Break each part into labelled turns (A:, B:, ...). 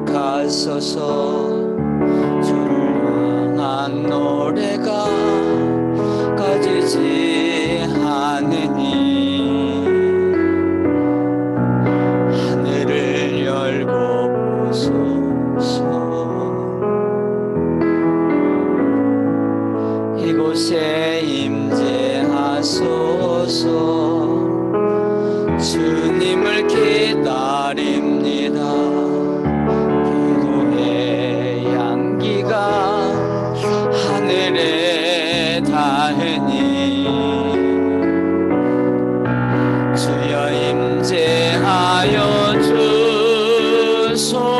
A: 주목하소서. 주를 향한 노래가 꺼지지 않으니 하늘을 열고 보소서. 이곳에 임재하소서. 주님을 기다립니다. 기도의 향기가 하늘에 닿으니 주여 임재하여 주소서.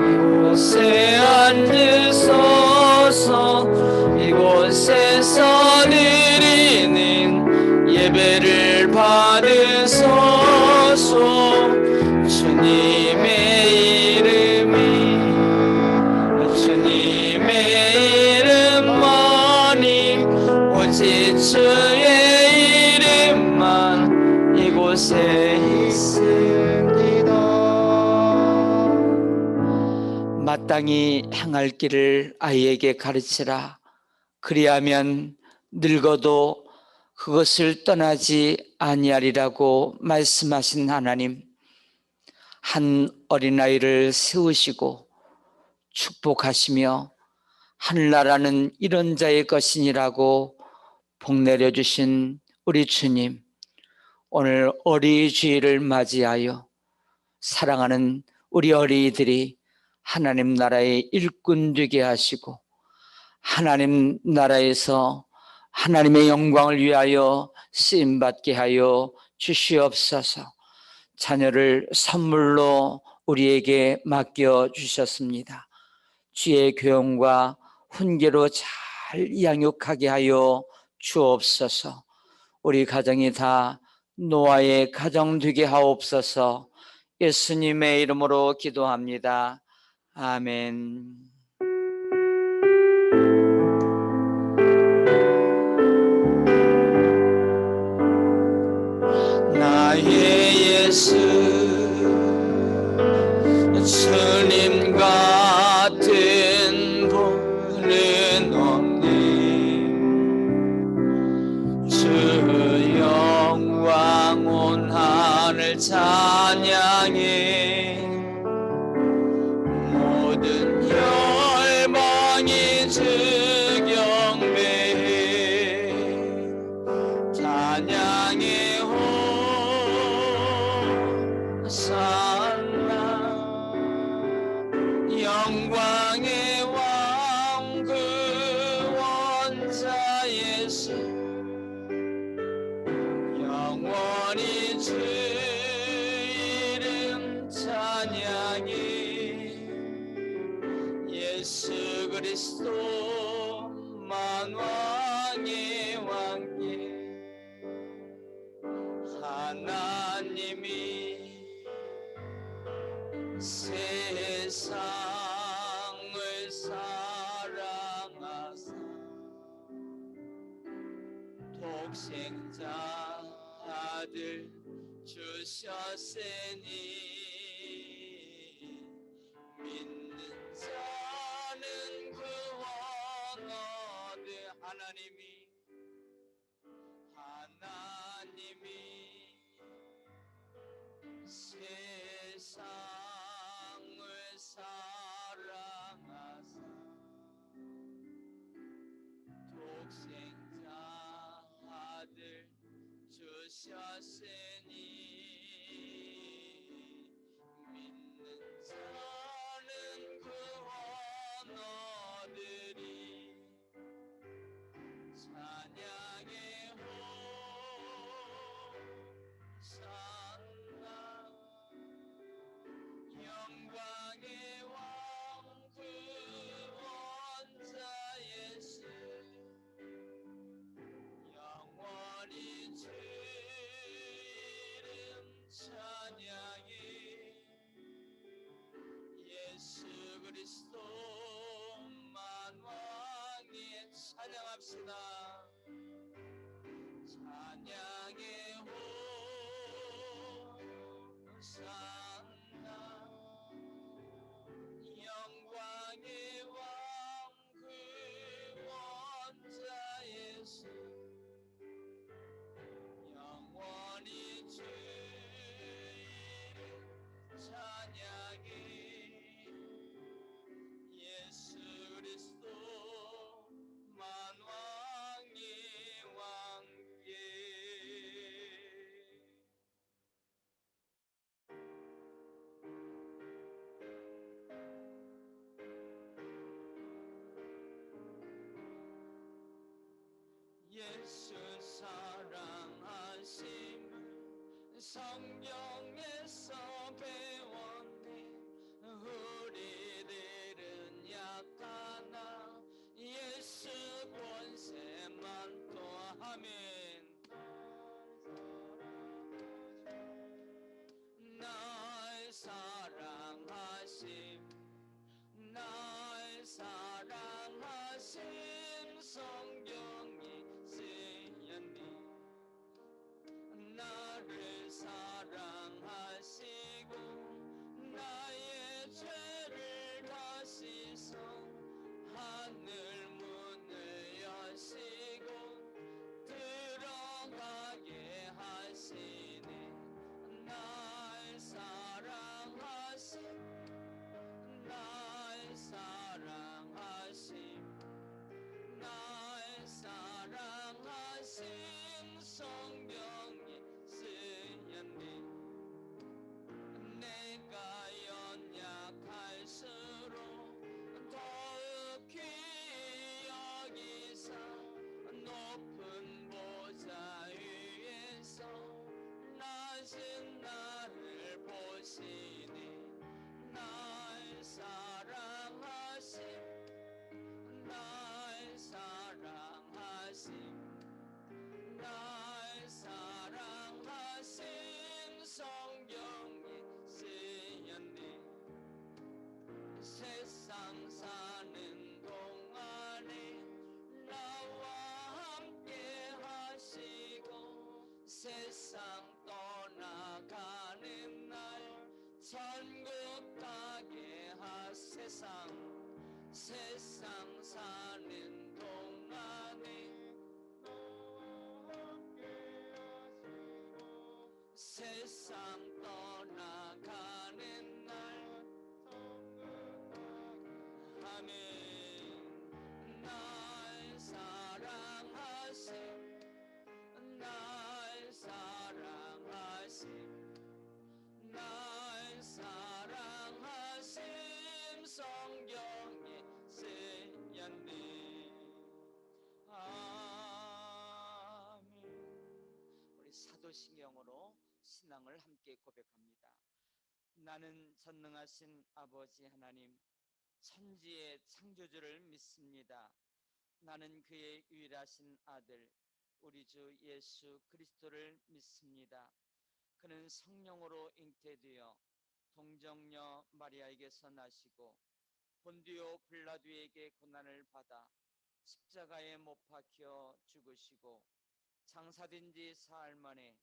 A: 이곳에 앉으소서. 이곳에서 드리는 예배를 받으소서. 주님의 이름만이 오직 주의 이름만 이곳에 있습니다. 마땅히 향할 길을 아이에게 가르치라. 그리하면 늙어도 그것을 떠나지 아니하리라고 말씀하신 하나님, 한 어린아이를 세우시고 축복하시며 하늘나라는 이런 자의 것이니라고 복내려 주신 우리 주님, 오늘 어린이 주일을 맞이하여 사랑하는 우리 어린이들이 하나님 나라의 일꾼 되게 하시고 하나님 나라에서 하나님의 영광을 위하여 쓰임받게 하여 주시옵소서. 자녀를 선물로 우리에게 맡겨주셨습니다. 주의 교훈과 훈계로 잘 양육하게 하여 주옵소서. 우리 가정이 다 노아의 가정 되게 하옵소서. 예수님의 이름으로 기도합니다. 아멘. 나의 예수, 주님 같은 분은 없네. 주 영광 온 하늘 찬양해. 모든 열방이 주 경배해. 찬양해 영광의 왕 구원자 예수, 영원히 주 이름 찬양해. 예수 그리스도 만왕의 왕께 하나님이 세상을 사랑하사 독생자 아들 주셨으니 믿는 자는 구원 얻으. 하나님이 세상을 사랑하사 독생자 아들 주셨으니 믿는 자는 구원 얻으리. 찬양의 호산나. 영광의 왕 구원자 예수, 영원히 주 이름 찬양해. 예수 그리스도 만왕의 찬양합시다. 사랑하심을 성경에서 배웠네. 우리들은 약하나 예수 권세만 또 아멘. 날 사랑하심, 날 사랑하심 성경이 쓰였니. 나를 사랑하시고 나의 죄를 다시서 하늘 문을 여시고 들어가게 하시네. 날 사랑하심, 날 사랑하심, 날 사랑하심 성경이 쓰였네. 내가 연약할수록 더욱 귀히 여기사 높은 보좌 위에서 낮은 나를 보시네. 날 사랑하심, 날 사랑하심, 날 사랑하심 성경이 쓰였네. 세상 사는 동안에 나와 함께 하시고 세상 떠나가는 날 천국 가게 세상 사는 동안에 세상 떠나가는 날 아멘. 날 사랑하심, 날 사랑하심, 날 사랑하심 성경이 쓰였네. 아멘. 우리 사도신경으로 신앙을 함께 고백합니다. 나는 전능하신 아버지 하나님, 천지의 창조주를 믿습니다. 나는 그의 유일하신 아들 우리 주 예수 그리스도를 믿습니다. 그는 성령으로 잉태되어 동정녀 마리아에게서 나시고 본디오 빌라도에게 고난을 받아 십자가에 못 박혀 죽으시고 장사된 지 사흘 만에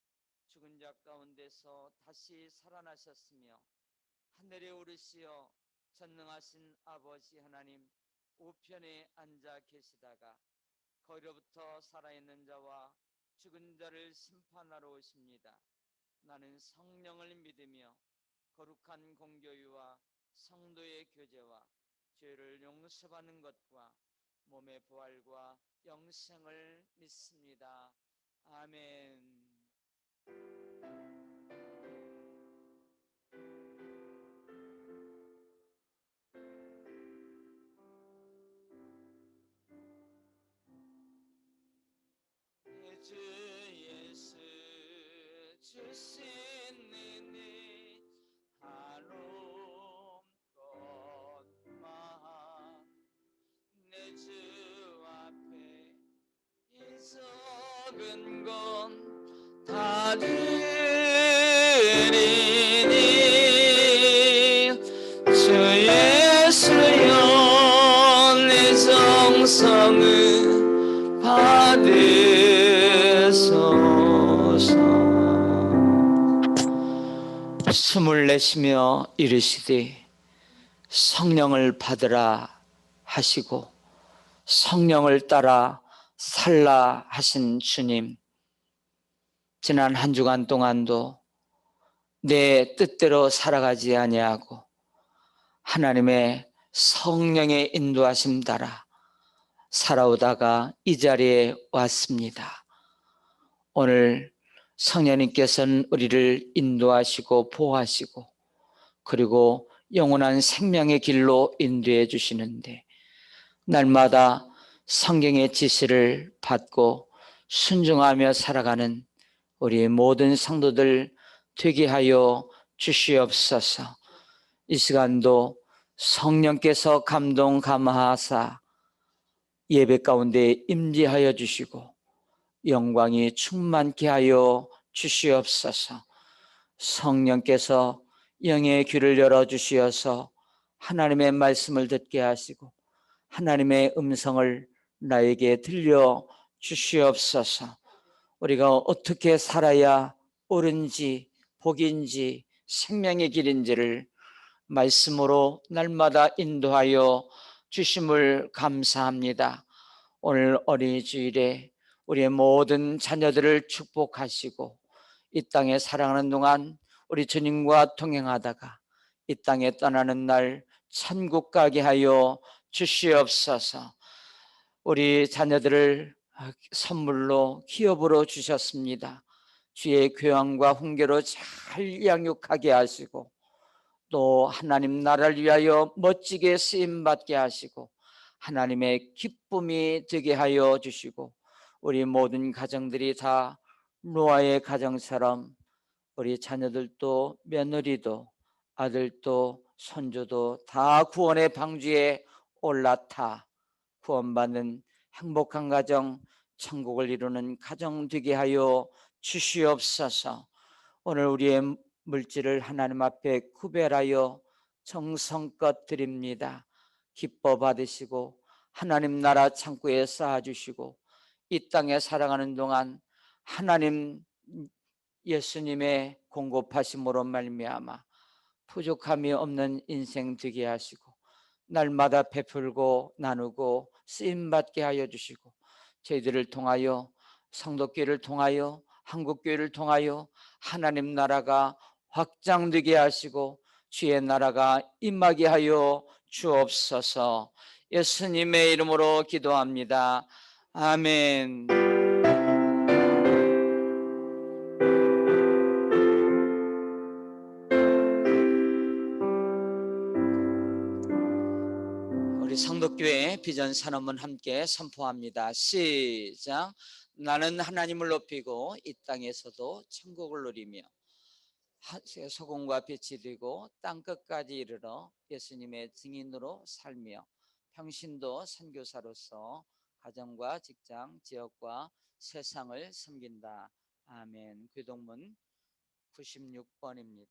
A: 죽은 자 가운데서 다시 살아나셨으며 하늘에 오르시어 전능하신 아버지 하나님 우편에 앉아 계시다가 거기로부터 살아있는 자와 죽은 자를 심판하러 오십니다. 나는 성령을 믿으며 거룩한 공교회와 성도의 교제와 죄를 용서받는 것과 몸의 부활과 영생을 믿습니다. 아멘. 주 예수 주신 은혜 한없던 마음 내 주 앞에 이 적은 건 다 드리니 주 예수여 내 정성을 받으소서. 숨을 내쉬며 이르시되 성령을 받으라 하시고 성령을 따라 살라 하신 주님, 지난 한 주간 동안도 내 뜻대로 살아가지 아니하고 하나님의 성령의 인도하심 따라 살아오다가 이 자리에 왔습니다. 오늘 성령님께서는 우리를 인도하시고 보호하시고 그리고 영원한 생명의 길로 인도해 주시는데 날마다 성경의 지시를 받고 순종하며 살아가는 우리 모든 성도들 되게 하여 주시옵소서. 이 시간도 성령께서 감동 감화하사 예배 가운데 임재하여 주시고 영광이 충만케 하여 주시옵소서. 성령께서 영의 귀를 열어주시어서 하나님의 말씀을 듣게 하시고 하나님의 음성을 나에게 들려 주시옵소서. 우리가 어떻게 살아야 옳은지 복인지 생명의 길인지를 말씀으로 날마다 인도하여 주심을 감사합니다. 오늘 어린이 주일에 우리의 모든 자녀들을 축복하시고 이 땅에 살아가는 동안 우리 주님과 동행하다가 이 땅에 떠나는 날 천국 가게 하여 주시옵소서. 우리 자녀들을 선물로 기업으로 주셨습니다. 주의 교양과 훈계로 잘 양육하게 하시고 또 하나님 나라를 위하여 멋지게 쓰임받게 하시고 하나님의 기쁨이 되게 하여 주시고 우리 모든 가정들이 다 노아의 가정처럼 우리 자녀들도 며느리도 아들도 손주도 다 구원의 방주에 올라타 구원받는 행복한 가정, 천국을 이루는 가정 되게 하여 주시옵소서. 오늘 우리의 물질을 하나님 앞에 구별하여 정성껏 드립니다. 기뻐 받으시고 하나님 나라 창고에 쌓아주시고 이 땅에 살아가는 동안 하나님 예수님의 공급하심으로 말미암아 부족함이 없는 인생 되게 하시고 날마다 베풀고 나누고 쓰임받게 하여 주시고 저희들을 통하여 성도교회를 통하여 한국교회를 통하여 하나님 나라가 확장되게 하시고 주의 나라가 임하게 하여 주옵소서. 예수님의 이름으로 기도합니다. 아멘. 우리 성도교회 비전 산업은 함께 선포합니다. 시작. 나는 하나님을 높이고 이 땅에서도 천국을 누리며 소금과 빛이 되고 땅끝까지 이르러 예수님의 증인으로 살며 평신도 선교사로서 가정과 직장, 지역과 세상을 섬긴다. 아멘. 교동문 96번입니다.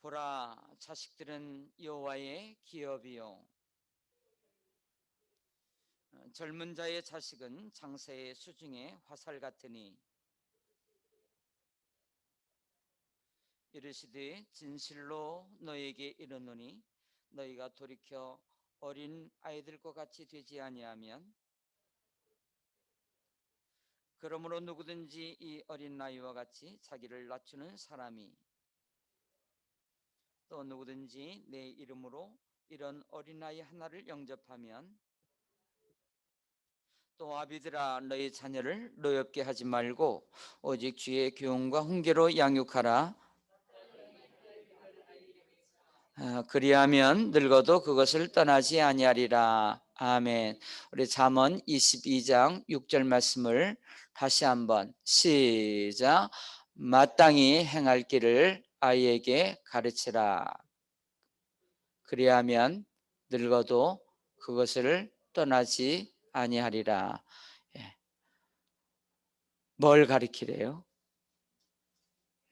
A: 보라, 자식들은 여호와의 기업이요 젊은 자의 자식은 장세의 수중의 화살 같으니 이르시되 진실로 너희에게 이르노니 너희가 돌이켜 어린 아이들과 같이 되지 아니하면 그러므로 누구든지 이 어린 아이와 같이 자기를 낮추는 사람이 또 누구든지 내 이름으로 이런 어린아이 하나를 영접하면 또 아비들아 너희 자녀를 노엽게 하지 말고 오직 주의 교훈과 훈계로 양육하라. 그리하면 늙어도 그것을 떠나지 아니하리라. 아멘. 우리 잠언 22장 6절 말씀을 다시 한번 시작. 마땅히 행할 길을 아이에게 가르치라. 그리하면 늙어도 그것을 떠나지 아니하리라. 예. 뭘 가르치래요?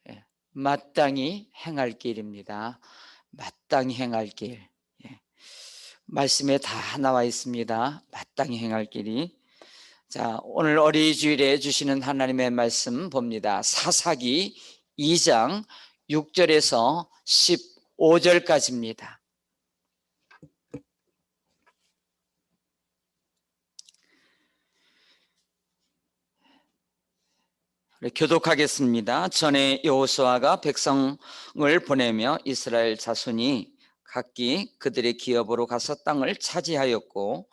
A: 예. 마땅히 행할 길입니다. 마땅히 행할 길. 예. 말씀에 다 나와 있습니다. 마땅히 행할 길이. 자, 오늘 어린이 주일에 주시는 하나님의 말씀 봅니다. 사사기 2장 6절에서 15절까지입니다. 교독하겠습니다. 전에 여호수아가 백성을 보내며 이스라엘 자손이 각기 그들의 기업으로 가서 땅을 차지하였고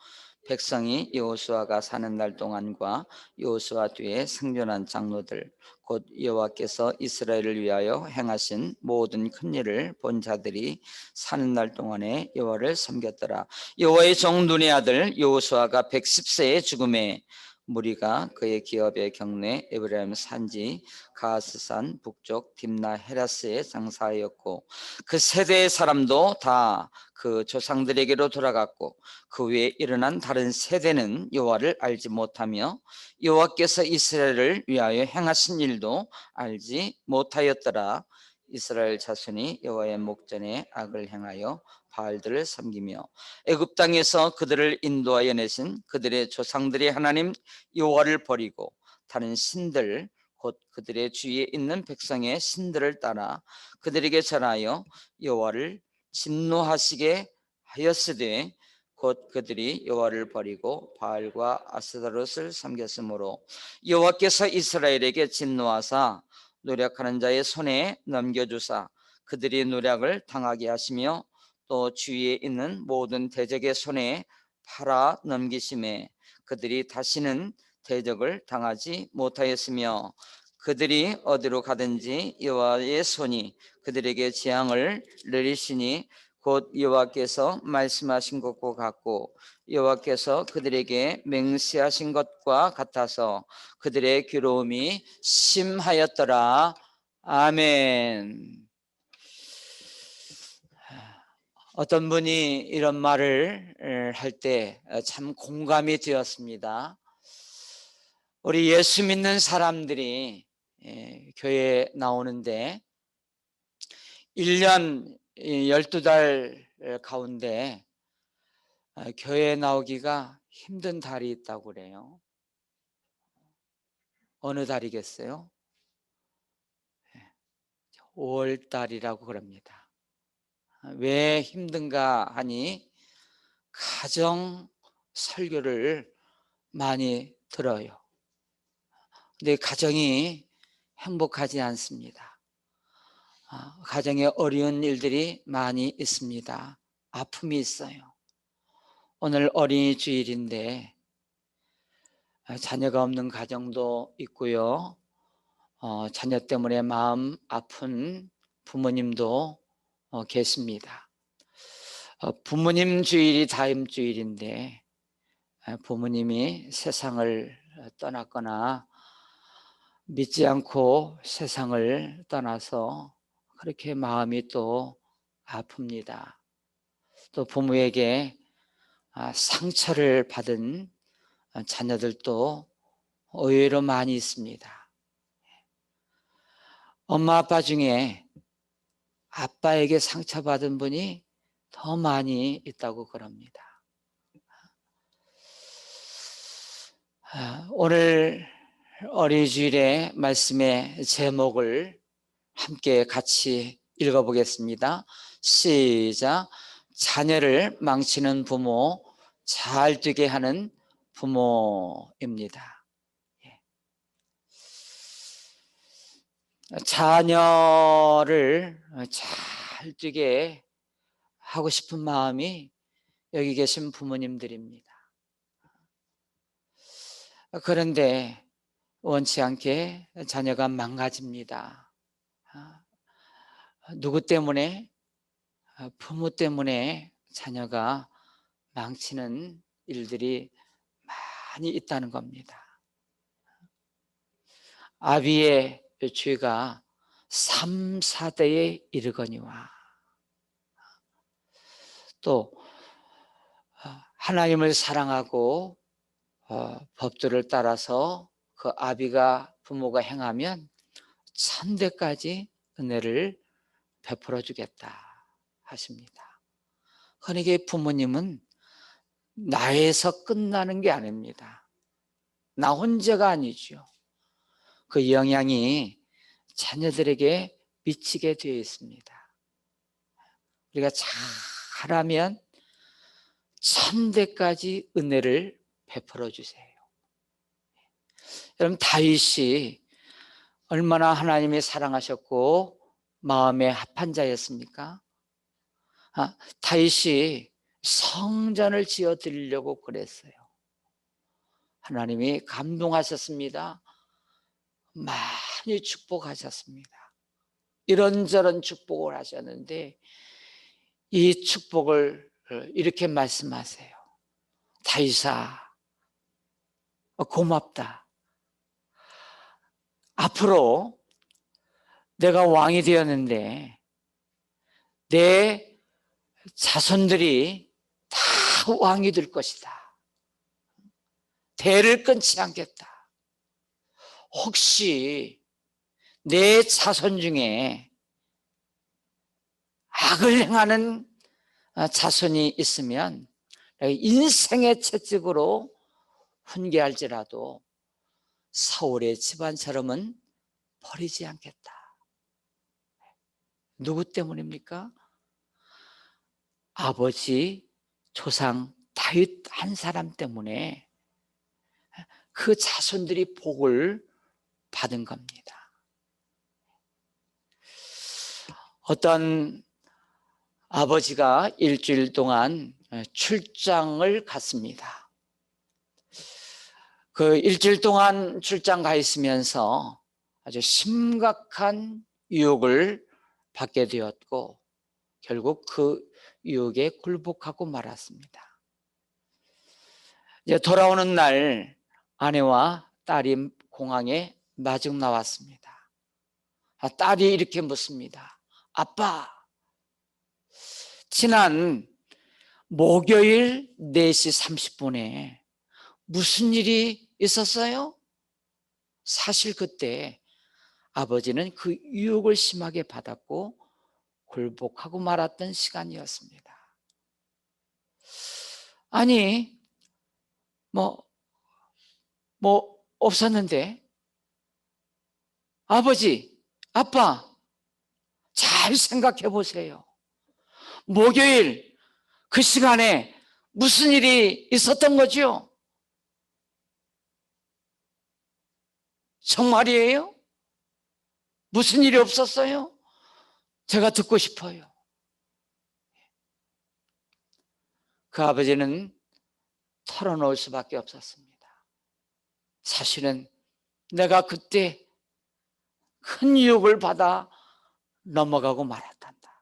A: 백성이 여호수아가 사는 날 동안과 여호수아 뒤에 생존한 장로들 곧 여호와께서 이스라엘을 위하여 행하신 모든 큰 일을 본 자들이 사는 날 동안에 여호와를 섬겼더라. 여호와의 종 눈의 아들 여호수아가 110세에 죽음에 무리가 그의 기업의 경내 에브라임 산지 가스산 북쪽 딥나 헤라스에 장사하였고 그 세대의 사람도 다 그 조상들에게로 돌아갔고 그 위에 일어난 다른 세대는 여호와를 알지 못하며 여호와께서 이스라엘을 위하여 행하신 일도 알지 못하였더라. 이스라엘 자손이 여호와의 목전에 악을 행하여 바알들을 섬기며 애굽 땅에서 그들을 인도하여 내신 그들의 조상들의 하나님 여호와를 버리고 다른 신들 곧 그들의 주위에 있는 백성의 신들을 따라 그들에게 전하여 여호와를 진노하시게 하였으되 곧 그들이 여호와를 버리고 바알과 아스타롯을 섬겼으므로 여호와께서 이스라엘에게 진노하사 노력하는 자의 손에 넘겨주사 그들이 노력을 당하게 하시며 또 주위에 있는 모든 대적의 손에 팔아 넘기심에 그들이 다시는 대적을 당하지 못하였으며 그들이 어디로 가든지 여호와의 손이 그들에게 재앙을 내리시니 곧 여호와께서 말씀하신 것과 같고 여호와께서 그들에게 맹세하신 것과 같아서 그들의 괴로움이 심하였더라. 아멘. 어떤 분이 이런 말을 할 때 참 공감이 되었습니다. 우리 예수 믿는 사람들이 교회에 나오는데 1년 12달 가운데 교회에 나오기가 힘든 달이 있다고 그래요. 어느 달이겠어요? 5월 달이라고 그럽니다. 왜 힘든가 하니 가정 설교를 많이 들어요. 근데 가정이 행복하지 않습니다. 가정에 어려운 일들이 많이 있습니다. 아픔이 있어요. 오늘 어린이 주일인데 자녀가 없는 가정도 있고요. 자녀 때문에 마음 아픈 부모님도 계십니다. 부모님 주일이 다음 주일인데 부모님이 세상을 떠났거나 믿지 않고 세상을 떠나서 그렇게 마음이 또 아픕니다. 또 부모에게 상처를 받은 자녀들도 의외로 많이 있습니다. 엄마 아빠 중에 아빠에게 상처받은 분이 더 많이 있다고 그럽니다. 오늘 어린이 주일의 말씀의 제목을 함께 같이 읽어보겠습니다. 시작. 자녀를 망치는 부모, 잘 되게 하는 부모입니다. 자녀를 잘 되게 하고 싶은 마음이 여기 계신 부모님들입니다. 그런데 원치 않게 자녀가 망가집니다. 누구 때문에? 부모 때문에 자녀가 망치는 일들이 많이 있다는 겁니다. 아비의 죄가 3, 4대에 이르거니와 또 하나님을 사랑하고 법도를 따라서 그 아비가 부모가 행하면 1000대까지 은혜를 베풀어 주겠다 하십니다. 그러니까 부모님은 나에서 끝나는 게 아닙니다. 나 혼자가 아니죠. 그 영향이 자녀들에게 미치게 되어 있습니다. 우리가 잘하면 1000대까지 은혜를 베풀어 주세요. 여러분 다윗이 얼마나 하나님이 사랑하셨고 마음에 합한 자였습니까? 다윗이 성전을 지어 드리려고 그랬어요. 하나님이 감동하셨습니다. 많이 축복하셨습니다. 이런저런 축복을 하셨는데 이 축복을 이렇게 말씀하세요. 다윗아, 고맙다. 앞으로 내가 왕이 되었는데 내 자손들이 다 왕이 될 것이다. 대를 끊지 않겠다. 혹시 내 자손 중에 악을 행하는 자손이 있으면 인생의 채찍으로 훈계할지라도 사울의 집안처럼은 버리지 않겠다. 누구 때문입니까? 아버지 조상 다윗 한 사람 때문에 그 자손들이 복을 받은 겁니다. 어떤 아버지가 일주일 동안 출장을 갔습니다. 그 일주일 동안 출장 가 있으면서 아주 심각한 유혹을 받게 되었고 결국 그 유혹에 굴복하고 말았습니다. 이제 돌아오는 날 아내와 딸이 공항에 마중 나왔습니다. 딸이 이렇게 묻습니다. 아빠, 지난 목요일 4시 30분에 무슨 일이 있었어요? 사실 그때 아버지는 그 유혹을 심하게 받았고 굴복하고 말았던 시간이었습니다. 아니, 뭐 없었는데 아버지, 아빠 잘 생각해 보세요. 목요일 그 시간에 무슨 일이 있었던 거죠? 정말이에요? 무슨 일이 없었어요? 제가 듣고 싶어요. 그 아버지는 털어놓을 수밖에 없었습니다. 사실은 내가 그때 큰 유혹을 받아 넘어가고 말았단다.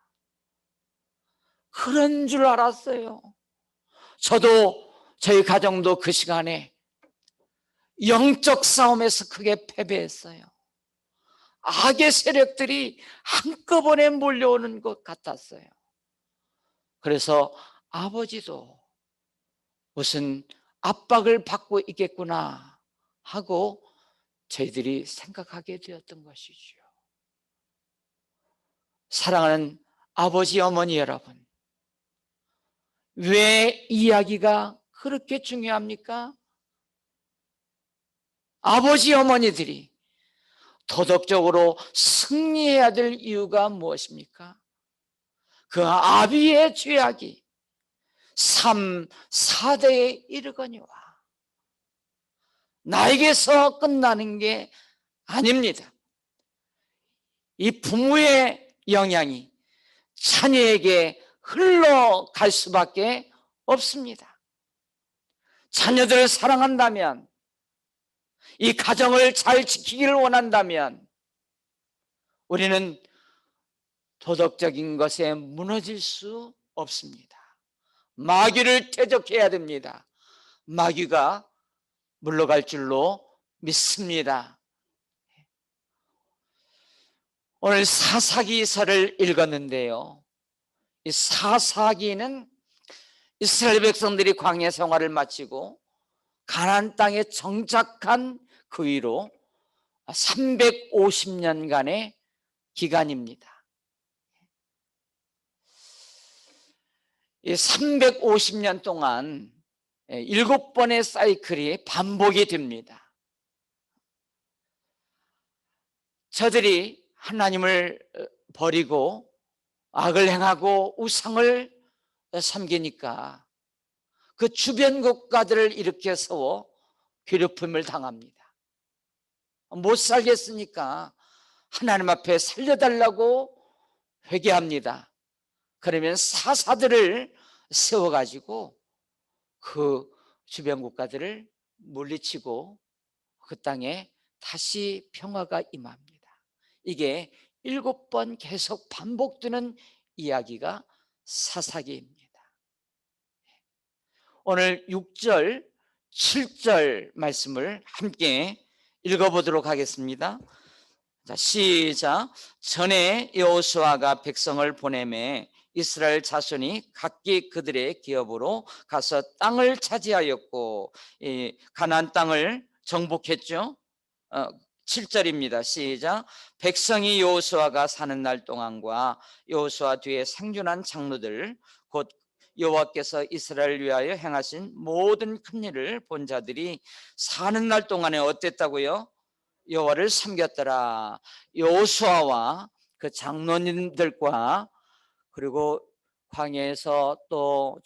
A: 그런 줄 알았어요. 저도 저희 가정도 그 시간에 영적 싸움에서 크게 패배했어요. 악의 세력들이 한꺼번에 몰려오는 것 같았어요. 그래서 아버지도 무슨 압박을 받고 있겠구나 하고 저희들이 생각하게 되었던 것이죠. 사랑하는 아버지 어머니 여러분, 왜 이야기가 그렇게 중요합니까? 아버지 어머니들이 도덕적으로 승리해야 될 이유가 무엇입니까? 그 아비의 죄악이 3, 4대에 이르거니와 나에게서 끝나는 게 아닙니다. 이 부모의 영향이 자녀에게 흘러갈 수밖에 없습니다. 자녀들을 사랑한다면, 이 가정을 잘 지키기를 원한다면 우리는 도덕적인 것에 무너질 수 없습니다. 마귀를 대적해야 됩니다. 마귀가 물러갈 줄로 믿습니다. 오늘 사사기서를 읽었는데요, 이 사사기는 이스라엘 백성들이 광야 생활을 마치고 가나안 땅에 정착한 그 이후로 350년간의 기간입니다. 이 350년 동안 7번의 사이클이 반복이 됩니다. 저들이 하나님을 버리고 악을 행하고 우상을 섬기니까 그 주변 국가들을 일으켜 세워 괴롭힘을 당합니다. 못 살겠으니까 하나님 앞에 살려달라고 회개합니다. 그러면 사사들을 세워가지고 그 주변 국가들을 물리치고 그 땅에 다시 평화가 임합니다. 이게 7번 계속 반복되는 이야기가 사사기입니다. 오늘 6절, 7절 말씀을 함께 읽어보도록 하겠습니다. 자, 시작. 전에 여호수아가 백성을 보내매 이스라엘 자손이 각기 그들의 기업으로 가서 땅을 차지하였고 이 가나안 땅을 정복했죠. 7절입니다. 시작. 백성이 여호수아가 사는 날 동안과 여호수아 뒤에 생존한 장로들 곧 여호와께서 이스라엘을 위하여 행하신 모든 큰 일을 본 자들이 사는 날 동안에 어땠다고요? 여호와를 섬겼더라. 여호수아와 그 장로님들과 그리고 광야에서 또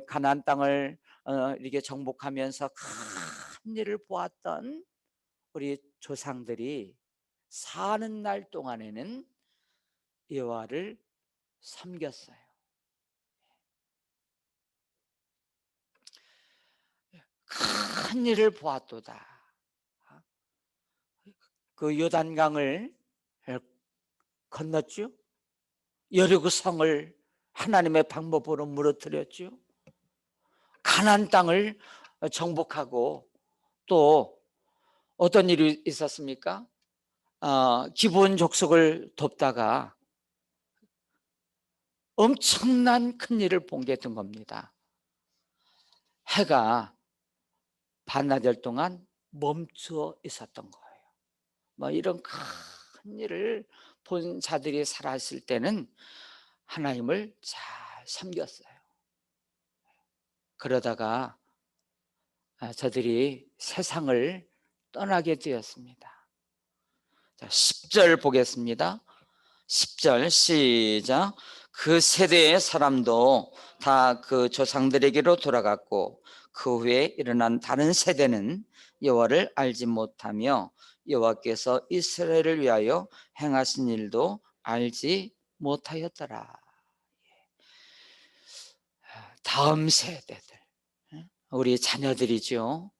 A: 가나안 땅을 이렇게 정복하면서 큰 일을 보았던 우리 조상들이 사는 날 동안에는 여호와를 섬겼어요. 큰 일을 보았도다. 그 요단강을 건넜죠. 여리고 성을 하나님의 방법으로 무너뜨렸죠. 가나안 땅을 정복하고 또 어떤 일이 있었습니까? 기브온 족속을 돕다가 엄청난 큰 일을 본게 된 겁니다. 해가 반나절 동안 멈춰 있었던 거예요. 뭐 이런 큰 일을 본 자들이 살았을 때는 하나님을 잘 섬겼어요. 그러다가 저들이 세상을 떠나게 되었습니다. 자, 10절 보겠습니다. 10절 시작. 그 세대의 사람도 다 그 조상들에게로 돌아갔고 그 후에 일어난 다른 세대는 여호와를 알지 못하며 여호와께서 이스라엘을 위하여 행하신 일도 알지 못하였더라. 다음 세대들, 우리 자녀들이죠.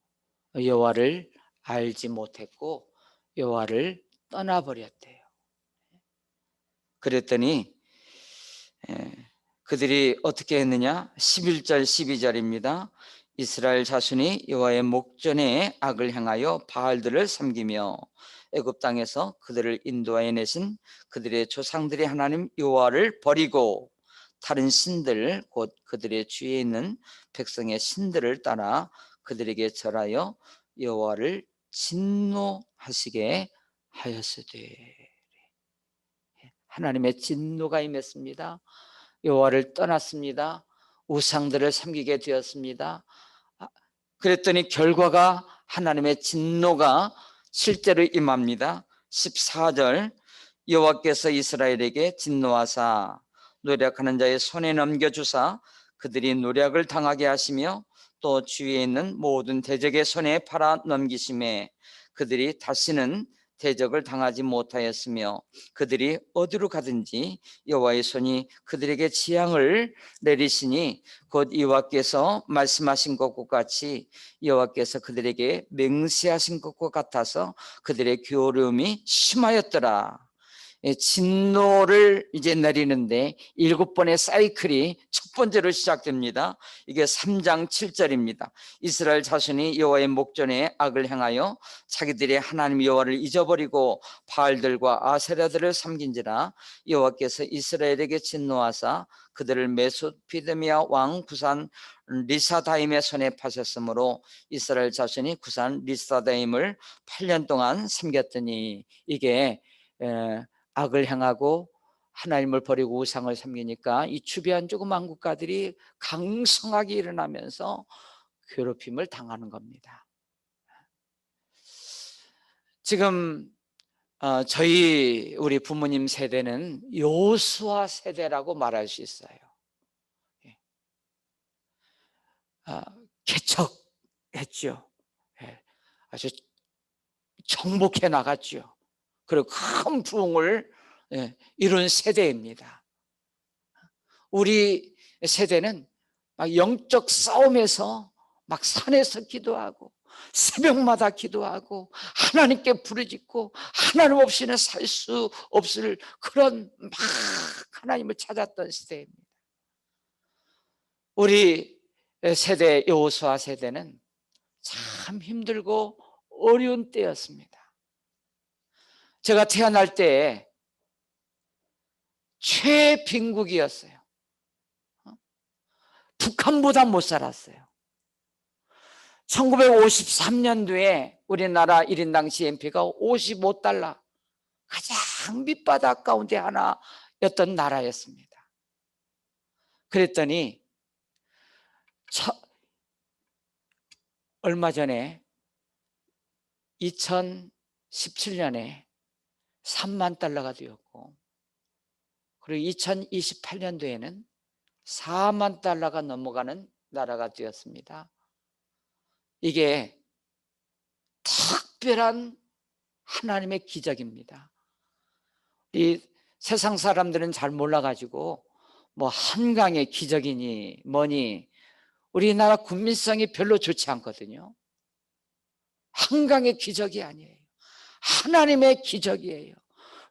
A: 여호와를 알지 못했고 여호와를 떠나버렸대요. 그랬더니 그들이 어떻게 했느냐? 11절 12절입니다. 이스라엘 자손이 여호와의 목전에 악을 행하여 바알들을 섬기며 애굽 땅에서 그들을 인도하여 내신 그들의 조상들의 하나님 여호와를 버리고 다른 신들 곧 그들의 주위에 있는 백성의 신들을 따라 그들에게 절하여 여호와를 진노하시게 하였으되. 하나님의 진노가 임했습니다. 여호와를 떠났습니다. 우상들을 섬기게 되었습니다. 그랬더니 결과가 하나님의 진노가 실제로 임합니다. 14절 여호와께서 이스라엘에게 진노하사 노략하는 자의 손에 넘겨주사 그들이 노략을 당하게 하시며 또 주위에 있는 모든 대적의 손에 팔아 넘기심에 그들이 다시는 대적을 당하지 못하였으며 그들이 어디로 가든지 여호와의 손이 그들에게 재앙을 내리시니 곧 여호와께서 말씀하신 것과 같이 여호와께서 그들에게 맹세하신 것과 같아서 그들의 괴로움이 심하였더라. 진노를 이제 내리는데 7번의 사이클이 첫 번째로 시작됩니다. 이게 3장 7절입니다. 이스라엘 자손이 여호와의 목전에 악을 행하여 자기들의 하나님 여호와를 잊어버리고 바알들과 아세라들을 섬긴지라 여호와께서 이스라엘에게 진노하사 그들을 메소포타미아 왕 구산 리사다임의 손에 파셨으므로 이스라엘 자손이 구산 리사다임을 8년 동안 섬겼더니 이게 악을 행하고 하나님을 버리고 우상을 섬기니까 이 주변 조그만 국가들이 강성하게 일어나면서 괴롭힘을 당하는 겁니다. 지금 저희 우리 부모님 세대는 여호수아 세대라고 말할 수 있어요. 개척했죠. 아주 정복해 나갔죠. 그리고 큰 부흥을 이룬 세대입니다. 우리 세대는 막 영적 싸움에서 막 산에서 기도하고 새벽마다 기도하고 하나님께 부르짖고 하나님 없이는 살 수 없을 그런 막 하나님을 찾았던 시대입니다. 우리 세대, 여호수아 세대는 참 힘들고 어려운 때였습니다. 제가 태어날 때 최빈국이었어요. 북한보다 못 살았어요. 1953년도에 우리나라 1인당 GNP가 55달러, 가장 밑바닥 가운데 하나였던 나라였습니다. 그랬더니 얼마 전에 2017년에 3만 달러가 되었고, 그리고 2028년도에는 4만 달러가 넘어가는 나라가 되었습니다. 이게 특별한 하나님의 기적입니다. 이 세상 사람들은 잘 몰라가지고 뭐 한강의 기적이니 뭐니 우리나라 국민성이 별로 좋지 않거든요. 한강의 기적이 아니에요. 하나님의 기적이에요.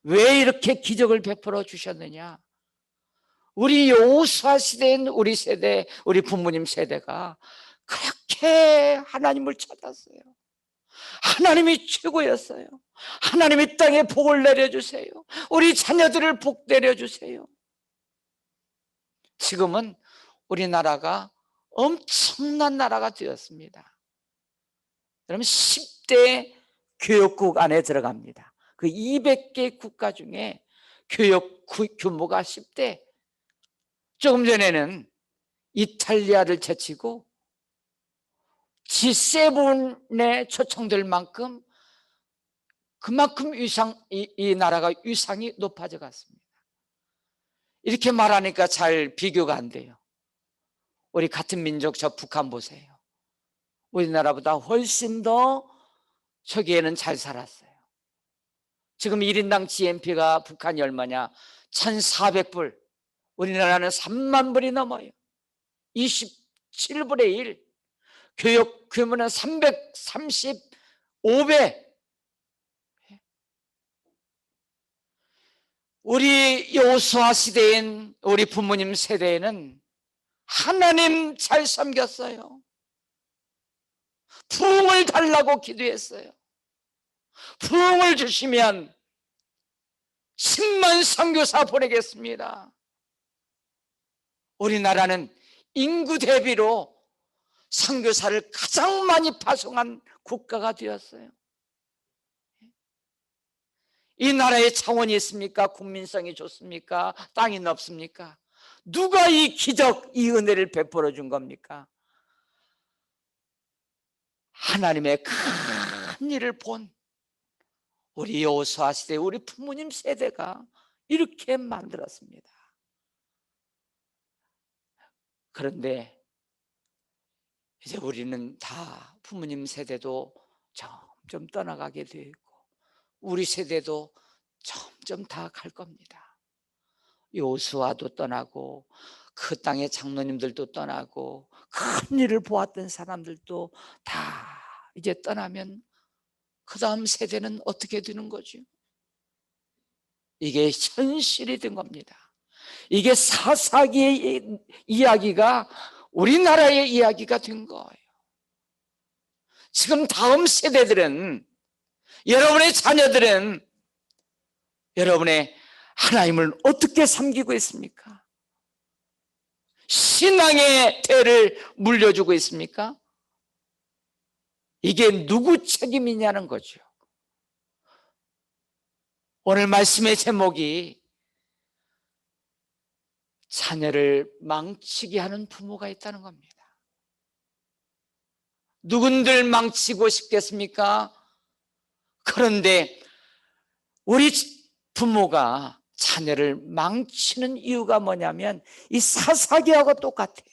A: 왜 이렇게 기적을 베풀어 주셨느냐? 우리 여호수아 시대인 우리 세대, 우리 부모님 세대가 그렇게 하나님을 찾았어요. 하나님이 최고였어요. 하나님이 땅에 복을 내려주세요. 우리 자녀들을 복 내려주세요. 지금은 우리나라가 엄청난 나라가 되었습니다. 여러분 10대 교역국 안에 들어갑니다. 그 200개 국가 중에 교역 규모가 10대. 조금 전에는 이탈리아를 제치고 G7에 초청될 만큼 그만큼 이 나라가 위상이 높아져 갔습니다. 이렇게 말하니까 잘 비교가 안 돼요. 우리 같은 민족 저 북한 보세요. 우리나라보다 훨씬 더 저기에는 잘 살았어요. 지금 1인당 GNP가 북한이 얼마냐? 1,400불. 우리나라는 3만 불이 넘어요. 27분의 1. 교육 규모는 335배. 우리 여호수아 시대인 우리 부모님 세대에는 하나님 잘 섬겼어요. 부흥을 달라고 기도했어요. 부흥을 주시면 10만 선교사 보내겠습니다. 우리나라는 인구 대비로 선교사를 가장 많이 파송한 국가가 되었어요. 이 나라에 차원이 있습니까? 국민성이 좋습니까? 땅이 넓습니까? 누가 이 기적, 이 은혜를 베풀어 준 겁니까? 하나님의 큰 일을 본 우리 여호수아 시대, 우리 부모님 세대가 이렇게 만들었습니다. 그런데 이제 우리는 다 부모님 세대도 점점 떠나가게 되어 있고 우리 세대도 점점 다 갈 겁니다. 여호수아도 떠나고 그 땅의 장로님들도 떠나고 큰 일을 보았던 사람들도 다 이제 떠나면 그 다음 세대는 어떻게 되는 거죠? 이게 현실이 된 겁니다. 이게 사사기의 이야기가 우리나라의 이야기가 된 거예요. 지금 다음 세대들은, 여러분의 자녀들은 여러분의 하나님을 어떻게 섬기고 있습니까? 신앙의 대를 물려주고 있습니까? 이게 누구 책임이냐는 거죠. 오늘 말씀의 제목이 자녀를 망치게 하는 부모가 있다는 겁니다. 누군들 망치고 싶겠습니까? 그런데 우리 부모가 자녀를 망치는 이유가 뭐냐면 이 사사기하고 똑같아요.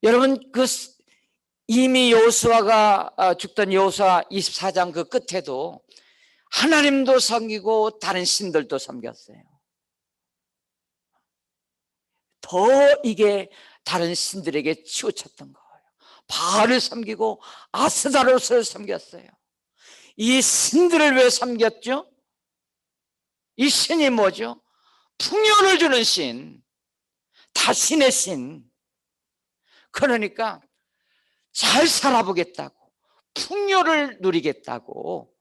A: 여러분 이미 여호수아가 죽던 여호수아 24장 그 끝에도 하나님도 섬기고 다른 신들도 섬겼어요. 더 이게 다른 신들에게 치우쳤던 거예요. 바알을 섬기고 아스다롯을 섬겼어요. 이 신들을 왜 섬겼죠? 이 신이 뭐죠? 풍요를 주는 신, 다신의 신. 그러니까 잘 살아보겠다고, 풍요를 누리겠다고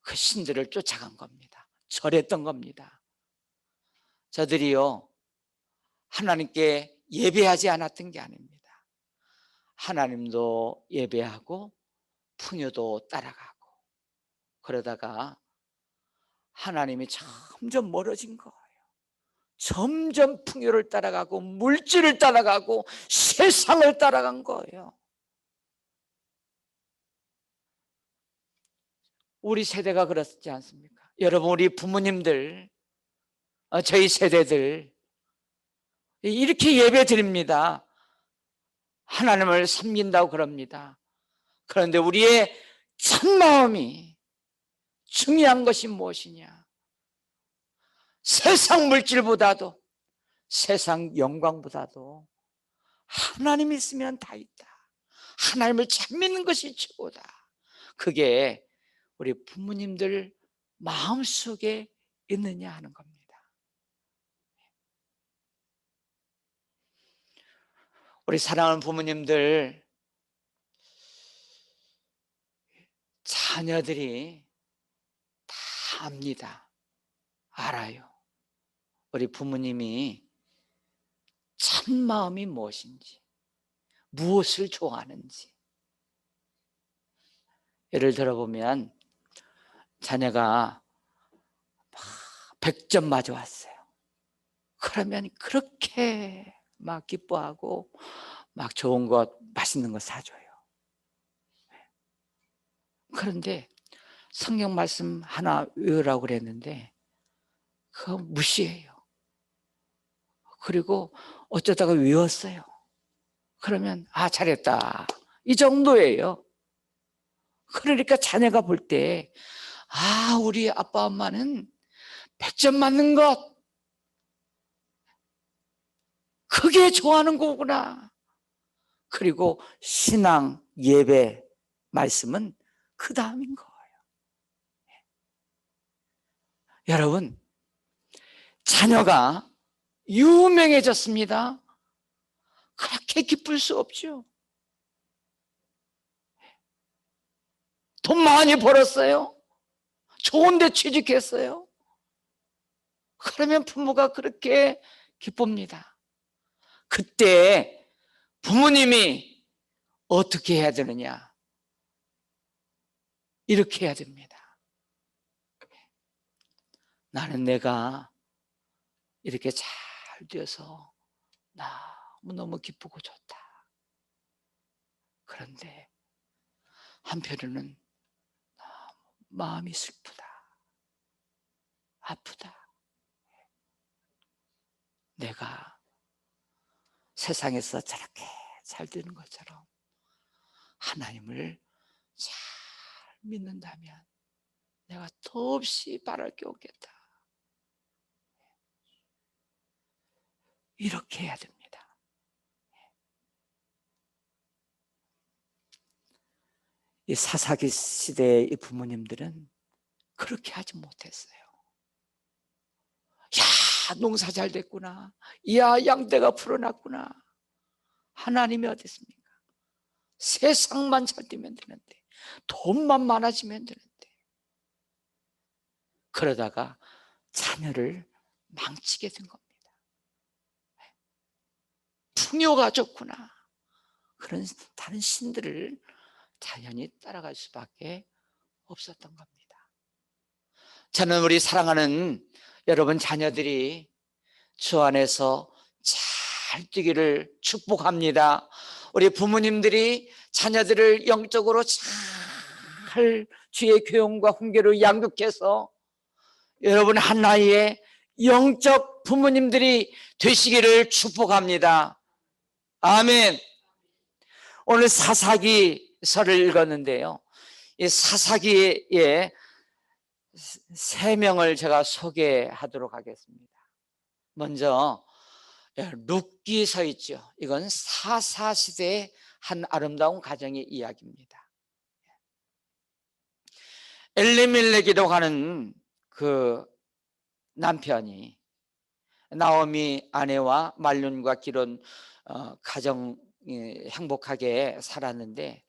A: 그 신들을 쫓아간 겁니다. 절했던 겁니다. 저들이요, 하나님께 예배하지 않았던 게 아닙니다. 하나님도 예배하고 풍요도 따라가고, 그러다가 하나님이 점점 멀어진 거예요. 점점 풍요를 따라가고 물질을 따라가고 세상을 따라간 거예요. 우리 세대가 그렇지 않습니까? 여러분, 우리 부모님들, 저희 세대들 이렇게 예배 드립니다. 하나님을 섬긴다고 그럽니다. 그런데 우리의 참마음이 중요한 것이 무엇이냐? 세상 물질보다도, 세상 영광보다도 하나님이 있으면 다 있다. 하나님을 잘 믿는 것이 최고다. 그게 우리 부모님들 마음속에 있느냐 하는 겁니다. 우리 사랑하는 부모님들, 자녀들이 다 압니다. 알아요. 우리 부모님이 참마음이 무엇인지, 무엇을 좋아하는지. 예를 들어보면 자녀가 100점 맞아왔어요. 그러면 그렇게 막 기뻐하고 막 좋은 것, 맛있는 것 사줘요. 그런데 성경 말씀 하나 외우라고 그랬는데 그거 무시해요. 그리고 어쩌다가 외웠어요. 그러면 잘했다, 이 정도예요. 그러니까 자녀가 볼 때 우리 아빠 엄마는 100점 맞는 것, 그게 좋아하는 거구나. 그리고 신앙, 예배, 말씀은 그 다음인 거예요. 여러분, 자녀가 유명해졌습니다. 그렇게 기쁠 수 없죠. 돈 많이 벌었어요. 좋은 데 취직했어요. 그러면 부모가 그렇게 기쁩니다. 그때 부모님이 어떻게 해야 되느냐? 이렇게 해야 됩니다. 나는 내가 이렇게 잘 되어서 너무너무 기쁘고 좋다. 그런데 한편으로는 마음이 슬프다, 아프다. 내가 세상에서 저렇게 잘 되는 것처럼 하나님을 잘 믿는다면 내가 더없이 바랄 게 없겠다. 이렇게 해야 됩니다. 이 사사기 시대의 이 부모님들은 그렇게 하지 못했어요. 야, 농사 잘 됐구나. 야, 양떼가 풀어났구나. 하나님이 어디 있습니까? 세상만 잘 되면 되는데, 돈만 많아지면 되는데, 그러다가 자녀를 망치게 된 겁니다. 풍요가 좋구나, 그런 다른 신들을 자연히 따라갈 수밖에 없었던 겁니다. 저는 우리 사랑하는 여러분 자녀들이 주 안에서 잘 뛰기를 축복합니다. 우리 부모님들이 자녀들을 영적으로 잘 주의 교훈과 훈계로 양육해서 여러분 하나의 영적 부모님들이 되시기를 축복합니다. 아멘. 오늘 사사기서를 읽었는데요, 이 사사기의 3명을 제가 소개하도록 하겠습니다. 먼저 룻기 서 있죠. 이건 사사시대의 한 아름다운 가정의 이야기입니다. 엘리멜렉이라고 하는 그 남편이 나오미 아내와 말륜과 기른 가정 행복하게 살았는데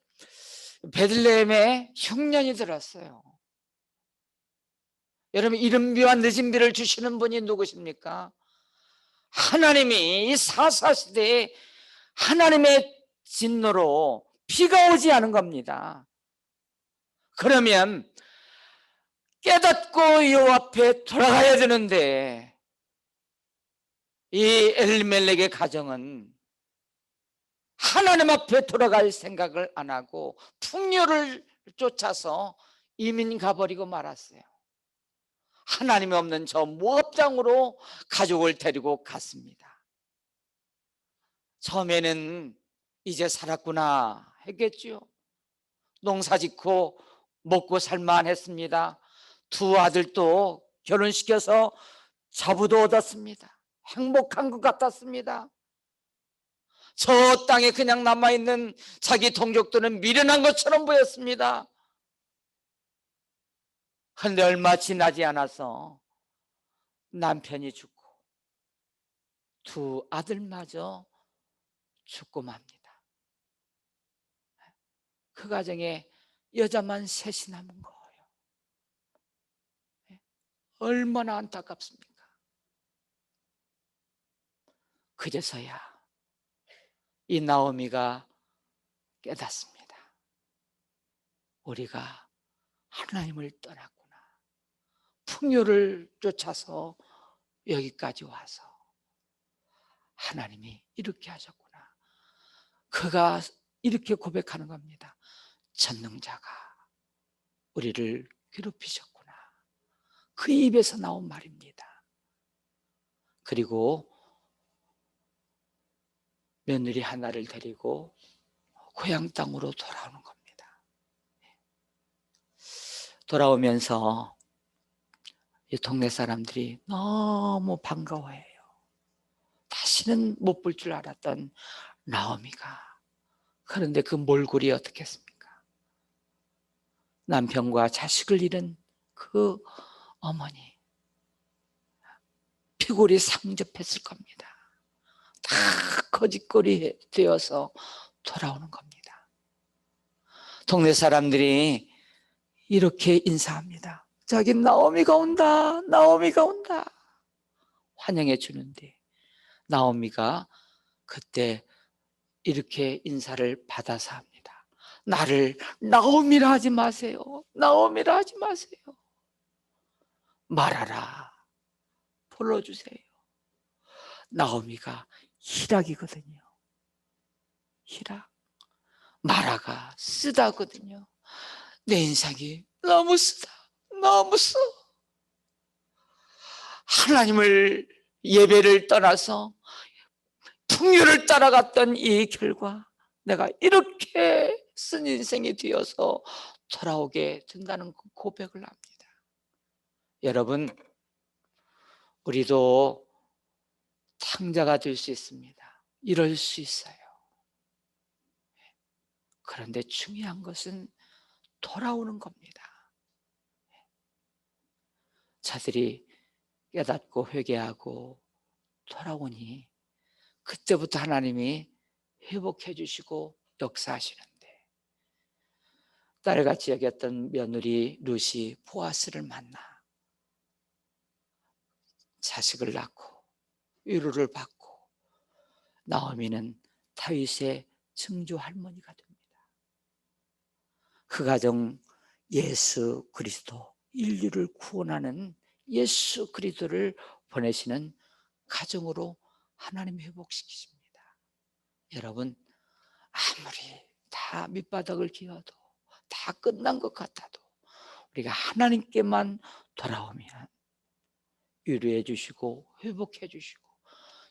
A: 베들레헴에 흉년이 들었어요. 여러분, 이른 비와 늦은 비를 주시는 분이 누구십니까? 하나님이 이 사사시대에 하나님의 진노로 비가 오지 않은 겁니다. 그러면 깨닫고 여호와 앞에 돌아가야 되는데 이 엘리멜렉의 가정은 하나님 앞에 돌아갈 생각을 안 하고 풍요를 쫓아서 이민 가버리고 말았어요. 하나님이 없는 저 모압 땅으로 가족을 데리고 갔습니다. 처음에는 이제 살았구나 했겠죠. 농사 짓고 먹고 살만 했습니다. 두 아들도 결혼시켜서 자부도 얻었습니다. 행복한 것 같았습니다. 저 땅에 그냥 남아있는 자기 동족들은 미련한 것처럼 보였습니다. 그런데 얼마 지나지 않아서 남편이 죽고 두 아들마저 죽고 맙니다. 그 가정에 여자만 셋이 남은 거예요. 얼마나 안타깝습니까? 그제서야 이 나오미가 깨닫습니다. 우리가 하나님을 떠났구나. 풍요를 쫓아서 여기까지 와서 하나님이 이렇게 하셨구나. 그가 이렇게 고백하는 겁니다. 전능자가 우리를 괴롭히셨구나. 그 입에서 나온 말입니다. 그리고 며느리 하나를 데리고 고향 땅으로 돌아오는 겁니다. 돌아오면서 이 동네 사람들이 너무 반가워해요. 다시는 못 볼 줄 알았던 나오미가. 그런데 그 몰골이 어떻겠습니까? 남편과 자식을 잃은 그 어머니, 피골이 상접했을 겁니다. 다 거짓거리 되어서 돌아오는 겁니다. 동네 사람들이 이렇게 인사합니다. 자기 나오미가 온다, 나오미가 온다. 환영해 주는데 나오미가 그때 이렇게 인사를 받아서 합니다. 나를 나오미라 하지 마세요. 나오미라 하지 마세요. 말하라. 불러주세요. 나오미가 희락이거든요. 희락. 마라가 쓰다거든요. 내 인상이 너무 쓰다. 너무 써. 하나님을 예배를 떠나서 풍요를 따라갔던 이 결과 내가 이렇게 쓴 인생이 되어서 돌아오게 된다는 고백을 합니다. 여러분, 우리도 탕자가 될 수 있습니다. 이럴 수 있어요. 그런데 중요한 것은 돌아오는 겁니다. 자들이 깨닫고 회개하고 돌아오니 그때부터 하나님이 회복해 주시고 역사하시는데, 딸같이 여겼던 며느리 룻이 보아스를 만나 자식을 낳고 위로를 받고 나오미는 다윗의 증조 할머니가 됩니다. 그 가정 예수 그리스도, 인류를 구원하는 예수 그리스도를 보내시는 가정으로 하나님 회복시키십니다. 여러분, 아무리 다 밑바닥을 기어도 다 끝난 것 같아도 우리가 하나님께만 돌아오면 위로해 주시고 회복해 주시고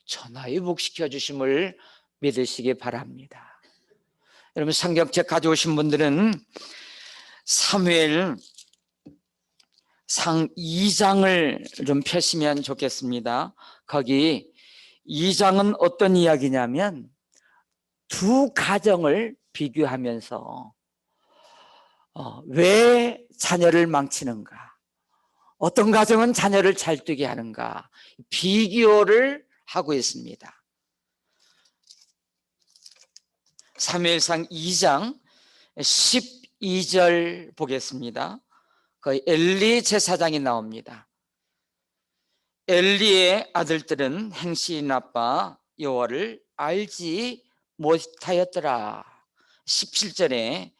A: 전화위복시켜 주심을 믿으시기 바랍니다. 여러분, 성경책 가져오신 분들은 사무엘상 2장을 좀 펴시면 좋겠습니다. 거기 2장은 어떤 이야기냐면 두 가정을 비교하면서 왜 자녀를 망치는가, 어떤 가정은 자녀를 잘 되게 하는가, 비교를 하고 있습니다. 사무엘상 2장 12절 보겠습니다. 그 엘리 제사장이 나옵니다. 엘리의 아들들은 행실이 나빠 여호와를 알지 못하였더라. 17절에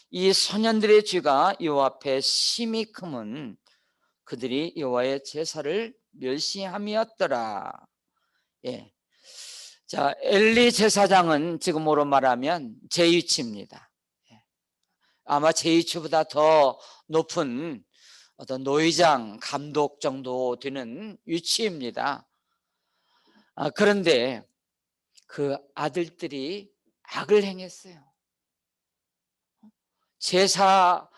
A: 이 소년들의 죄가 여호와 앞에 심히 크면 그들이 여호와의 제사를 멸시함이었더라. 예. 자, 엘리 제사장은 지금으로 말하면 제2치입니다. 아마 제2치보다 더 높은 어떤 노회장, 감독 정도 되는 위치입니다. 그런데 그 아들들이 악을 행했어요. 제사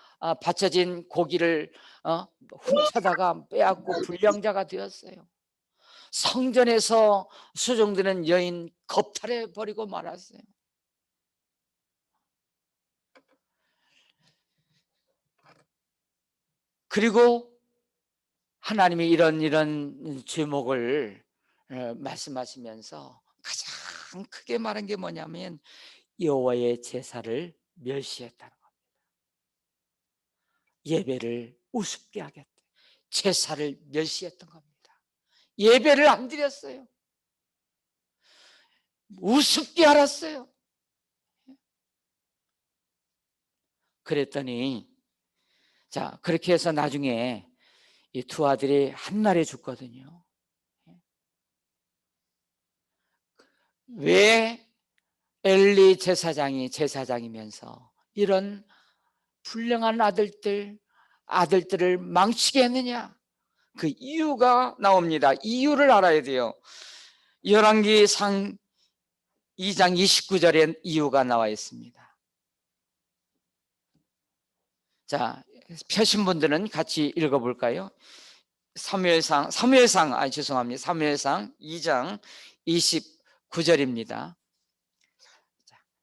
A: 바쳐진 고기를 훔쳐다가 빼앗고 불량자가 되었어요. 성전에서 수종되는 여인 겁탈해 버리고 말았어요. 그리고 하나님이 이런 제목을 말씀하시면서 가장 크게 말한 게 뭐냐면 여호와의 제사를 멸시했다는 겁니다. 예배를 우습게 하겠다. 제사를 멸시했던 겁니다. 예배를 안 드렸어요. 우습게 알았어요. 그랬더니 자, 그렇게 해서 나중에 이 두 아들이 한 날에 죽거든요. 왜 엘리 제사장이면서 이런 불량한 아들들을 망치게 했느냐? 그 이유가 나옵니다. 이유를 알아야 돼요. 열왕기상 2장 29절에 이유가 나와 있습니다. 자, 펴신 분들은 같이 읽어볼까요? 사무엘상 2장 29절입니다.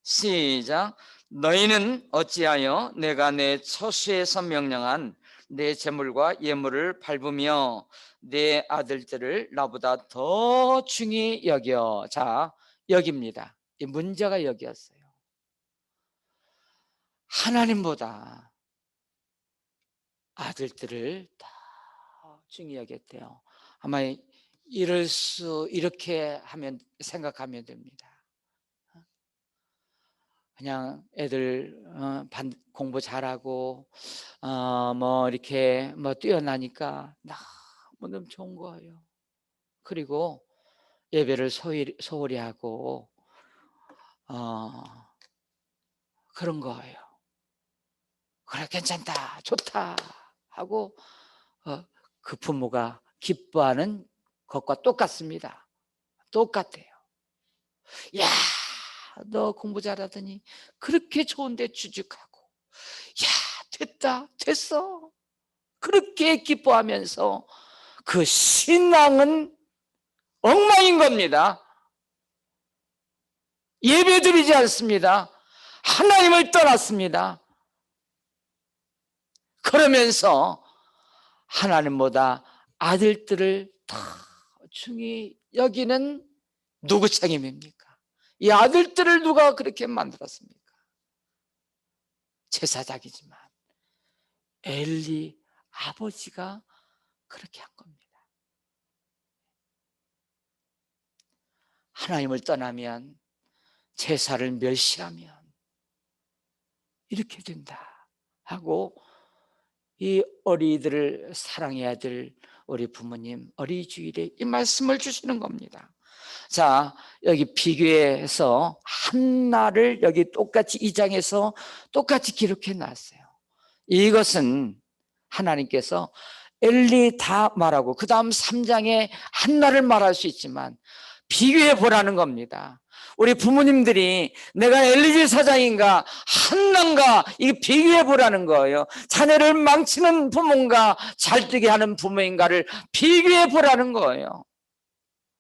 A: 시작. 너희는 어찌하여 내가 내 처소에서 명령한 내 재물과 예물을 밟으며 내 아들들을 나보다 더 중히 여겨. 자, 여기입니다. 이 문제가 여기였어요. 하나님보다 아들들을 더 중히 여겼대요. 아마 이렇게 생각하면 됩니다. 그냥 애들 공부 잘하고 뭐 이렇게 뭐 뛰어나니까 너무 좋은 거예요. 그리고 예배를 소홀히 하고 그런 거예요. 그래, 괜찮다, 좋다 하고 그 부모가 기뻐하는 것과 똑같습니다. 똑같아요. 야, 너 공부 잘하더니 그렇게 좋은데 취직하고, 야, 됐어. 그렇게 기뻐하면서 그 신앙은 엉망인 겁니다. 예배드리지 않습니다. 하나님을 떠났습니다. 그러면서 하나님보다 아들들을 더 중히 여기는 누구 책임입니까? 이 아들들을 누가 그렇게 만들었습니까? 제사장이지만 엘리 아버지가 그렇게 한 겁니다. 하나님을 떠나면, 제사를 멸시하면 이렇게 된다 하고, 이 어린이들을 사랑해야 될 우리 부모님, 어린이 주일에 이 말씀을 주시는 겁니다. 자, 여기 비교해서 한나를 여기 똑같이 2장에서 똑같이 기록해 놨어요. 이것은 하나님께서 엘리 다 말하고 그 다음 3장에 한나를 말할 수 있지만 비교해 보라는 겁니다. 우리 부모님들이 내가 엘리 제사장인가 한나인가 이거 비교해 보라는 거예요. 자녀를 망치는 부모인가 잘되게 하는 부모인가를 비교해 보라는 거예요.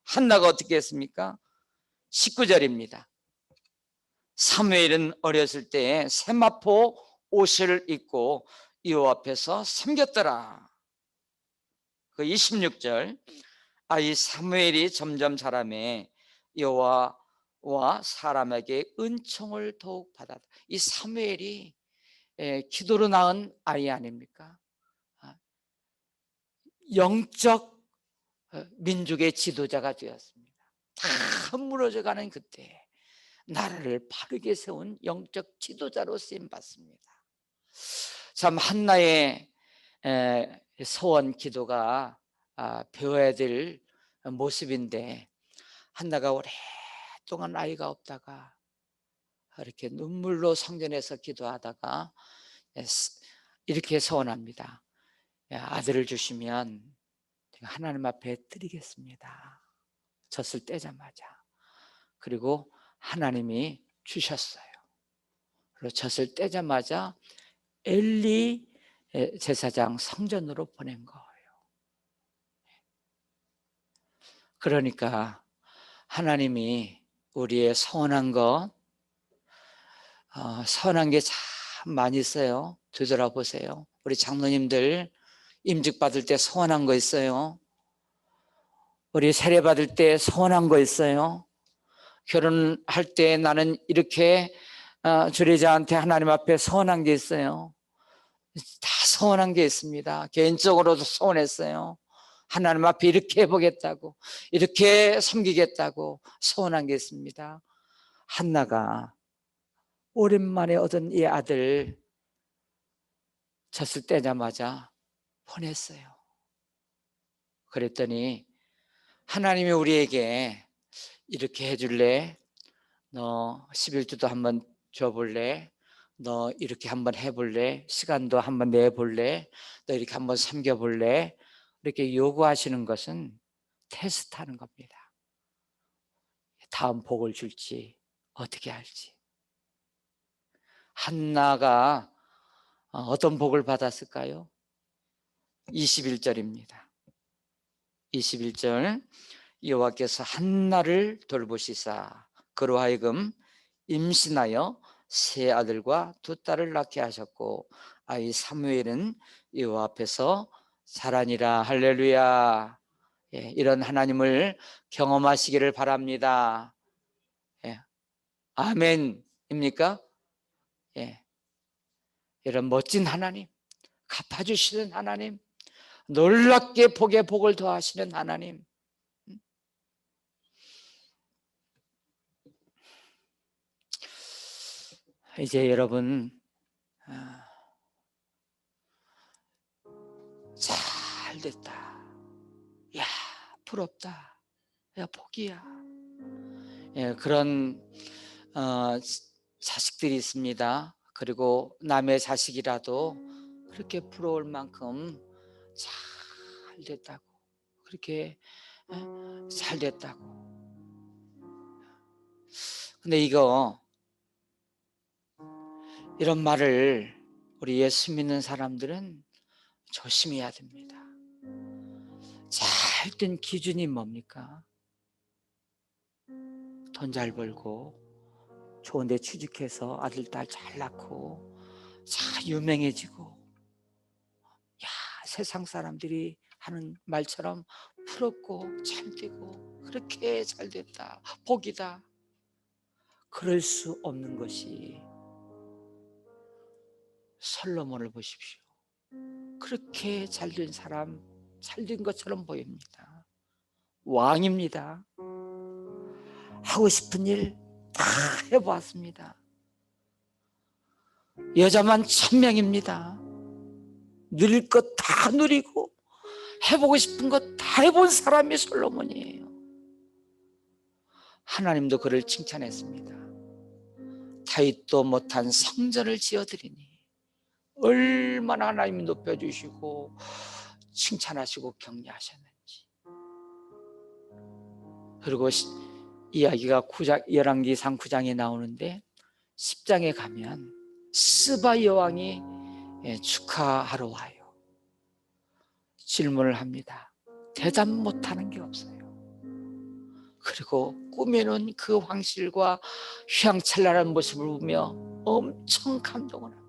A: 한나가 어떻게 했습니까? 19절입니다. 사무엘은 어렸을 때에 세마포 옷을 입고 여호와 앞에서 섬겼더라. 그 26절, 이 사무엘이 점점 자라매 여호와와 사람에게 은총을 더욱 받았다. 이 사무엘이 기도로 낳은 아이 아닙니까? 영적 민족의 지도자가 되었습니다. 다 무너져가는 그때 나라를 바르게 세운 영적 지도자로 쓰임받습니다. 참 한나의 소원 기도가 배워야 될 모습인데, 한나가 오랫동안 아이가 없다가 이렇게 눈물로 성전에서 기도하다가 이렇게 소원합니다. 아들을 주시면 제가 하나님 앞에 드리겠습니다. 젖을 떼자마자. 그리고 하나님이 주셨어요. 그리고 젖을 떼자마자 엘리 제사장 성전으로 보낸 거예요. 그러니까 하나님이 우리의 선한 것, 선한 게 참 많이 있어요. 되돌아보세요. 우리 장로님들 임직 받을 때 선한 거 있어요. 우리 세례 받을 때 선한 거 있어요. 결혼할 때 나는 이렇게 주례자한테 하나님 앞에 선한 게 있어요. 다 선한 게 있습니다. 개인적으로도 선했어요. 하나님 앞에 이렇게 해보겠다고, 이렇게 섬기겠다고 선한 게 있습니다. 한나가 오랜만에 얻은 이 아들 젖을 떼자마자 보냈어요. 그랬더니 하나님이 우리에게 이렇게 해줄래? 너 11주도 한번 줘볼래? 너 이렇게 한번 해볼래? 시간도 한번 내볼래? 너 이렇게 한번 섬겨볼래? 이렇게 요구하시는 것은 테스트하는 겁니다. 다음 복을 줄지 어떻게 할지. 한나가 어떤 복을 받았을까요? 21절입니다. 21절, 여호와께서 한나를 돌보시사 그로 하여금 임신하여 세 아들과 두 딸을 낳게 하셨고 아이 사무엘은 여호와 앞에서 자라니라. 할렐루야. 이런 하나님을 경험하시기를 바랍니다. 아멘입니까? 이런 멋진 하나님, 갚아주시는 하나님, 놀랍게 복에 복을 더하시는 하나님. 이제 여러분 잘 됐다, 야 부럽다, 야 복이야, 그런 자식들이 있습니다. 그리고 남의 자식이라도 그렇게 부러울 만큼 잘 됐다고, 그렇게 잘 됐다고. 근데 이런 말을 우리 예수 믿는 사람들은 조심해야 됩니다. 잘된 기준이 뭡니까? 돈 잘 벌고 좋은 데 취직해서 아들 딸 잘 낳고 잘 유명해지고, 세상 사람들이 하는 말처럼 부럽고 잘되고 그렇게 잘됐다, 복이다. 그럴 수 없는 것이 솔로몬을 보십시오. 그렇게 잘된 사람, 잘된 것처럼 보입니다. 왕입니다. 하고 싶은 일 다 해보았습니다. 여자만 1000명입니다. 누릴 것 다 누리고 해보고 싶은 것 다 해본 사람이 솔로몬이에요. 하나님도 그를 칭찬했습니다. 다윗도 못한 성전을 지어드리니 얼마나 하나님이 높여주시고 칭찬하시고 격려하셨는지. 그리고 이야기가 열왕기상 9장에 나오는데 10장에 가면 스바 여왕이 축하하러 와요. 질문을 합니다. 대답 못하는 게 없어요. 그리고 꿈에는 그 황실과 휘황찬란한 모습을 보며 엄청 감동을 합니다.